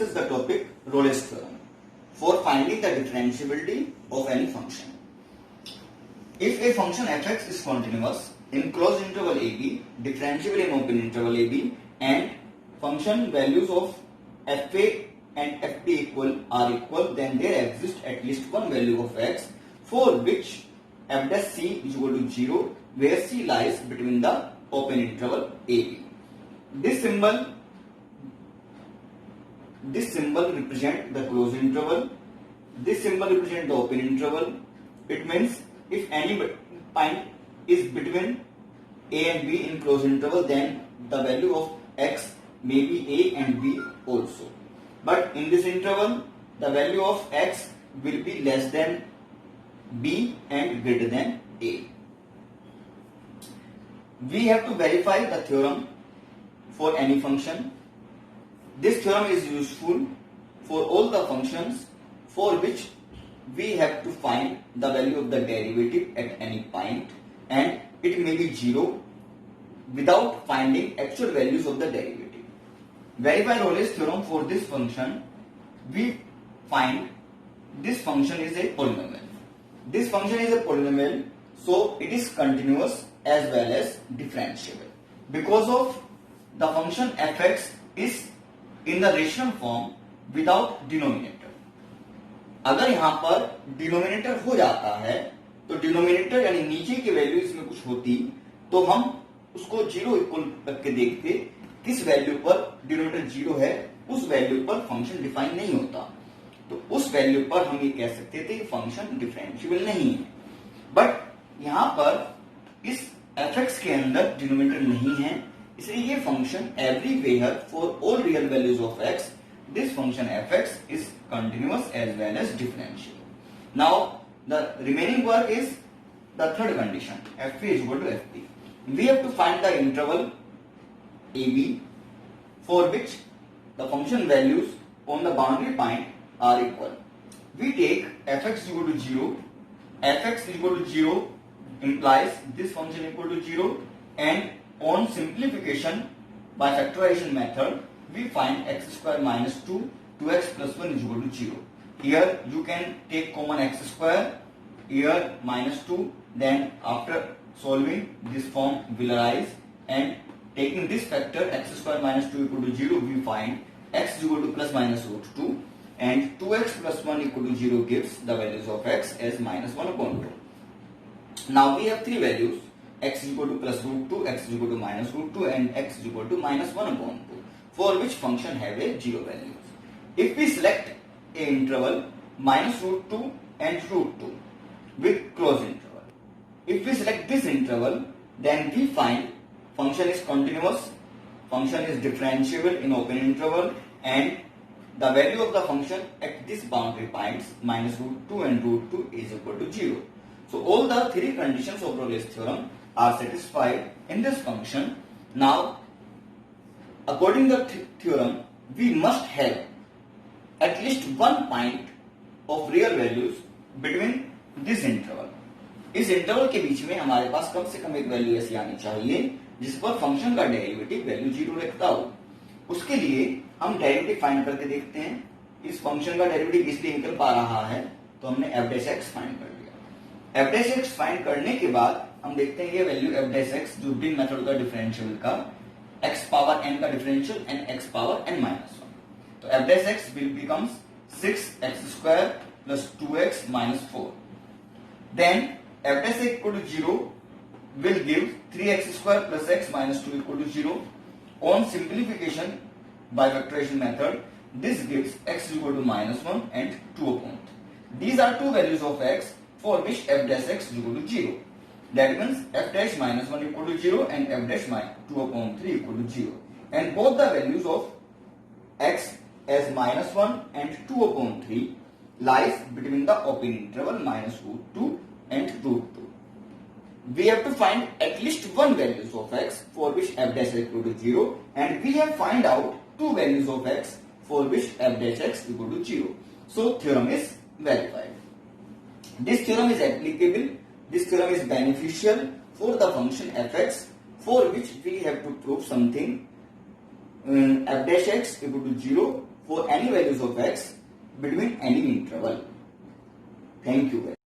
discuss the topic Rolle's theorem for finding the differentiability of any function. If a function fx is continuous in closed interval ab, differentiable in open interval ab, and function values of fa and fp are equal, then there exists at least one value of x for which f dash c is equal to 0, where c lies between the open interval ab. This symbol represents the closed interval. This symbol represents the open interval. It means if any point is between a and b in closed interval, then the value of x may be a and b also. But in this interval, the value of x will be less than b and greater than a. We have to verify the theorem for any function. This theorem is useful for all the functions for which we have to find the value of the derivative at any point, and it may be 0 without finding actual values of the derivative. Verify Rolle's theorem for this function. We find this function is a polynomial. This function is a polynomial, so it is continuous as well as differentiable. Because of the function fx is in the rational form without denominator. अगर यहाँ पर denominator हो जाता है तो denominator यानी नीचे की वैल्यू इसमें कुछ होती तो हम उसको 0 इक्वल करके देखते किस वैल्यू पर डिनोमिनेटर 0 है, उस वैल्यू पर फंक्शन डिफाइन नहीं होता, तो उस वैल्यू पर हम ये कह सकते थे फंक्शन डिफरेंशिएबल नहीं है. बट यहाँ पर इस fx के अंदर डिनोमिनेटर नहीं है, इसलिए ये function everywhere for all real values of x, this function fx is continuous as well as differentiable. Now the remaining work is the third condition, fp is equal to fp. We have to find the interval ab for which the function values on the boundary point are equal. We take fx equal to 0, fx equal to 0 implies this function equal to 0, and on simplification by factorization method we find x square minus 2, 2x plus 1 is equal to 0. Here you can take common x square, here minus 2, then after solving this form will arise, and taking this factor x square minus 2 equal to 0, we find x is equal to plus minus root 2, and 2x plus 1 equal to 0 gives the values of x as minus 1 upon 2. Now we have three values, x is equal to plus root 2, x is equal to minus root 2, and x is equal to minus 1 upon 2, for which function have a 0 values. If we select a interval minus root 2 and root 2 with closed interval, if we select this interval, then we find function is continuous, function is differentiable in open interval, and the value of the function at this boundary points minus root 2 and root 2 is equal to 0. So all the three conditions of Rolle's theorem are satisfied in this function. Now according to the theorem, we must have at least one point of real values between this interval. इस interval के बीच में हमारे पास कम से कम एक value ऐसी आनी चाहिए जिस पर फंक्शन का डेरिवेटिव वैल्यू 0 रखता हो. उसके लिए हम डेरिवेटिव फाइंड करके देखते हैं. इस फंक्शन का डेरिवेटिव इसलिए निकल पा रहा है तो हमने f dash x फाइंड कर लिया. f dash x फाइंड करने के बाद हम देखते हैं ये वैल्यू f dash x जो ग्रीन मेथड का डिफरेंशियल का x पावर n का differential and x power n minus 1. तो f dash x will becomes 6x square plus 2x minus 4. Then f dash x equal to 0 will give 3x square plus x minus 2 equal to 0. On simplification by factorization method, this gives x equal to minus 1 and 2 upon 3. These are two values of x for which f dash x is equal to 0. That means f dash minus 1 equal to 0 and f dash 2 upon 3 equal to 0. And both the values of x as minus 1 and 2 upon 3 lies between the open interval minus root 2 and root 2. We have to find at least one values of x for which f dash x equal to 0, and we have find out two values of x for which f dash x equal to 0. So theorem is verified. This theorem is applicable. This theorem is beneficial for the function fx for which we have to prove something f dash x equal to 0 for any values of x between any interval. Thank you.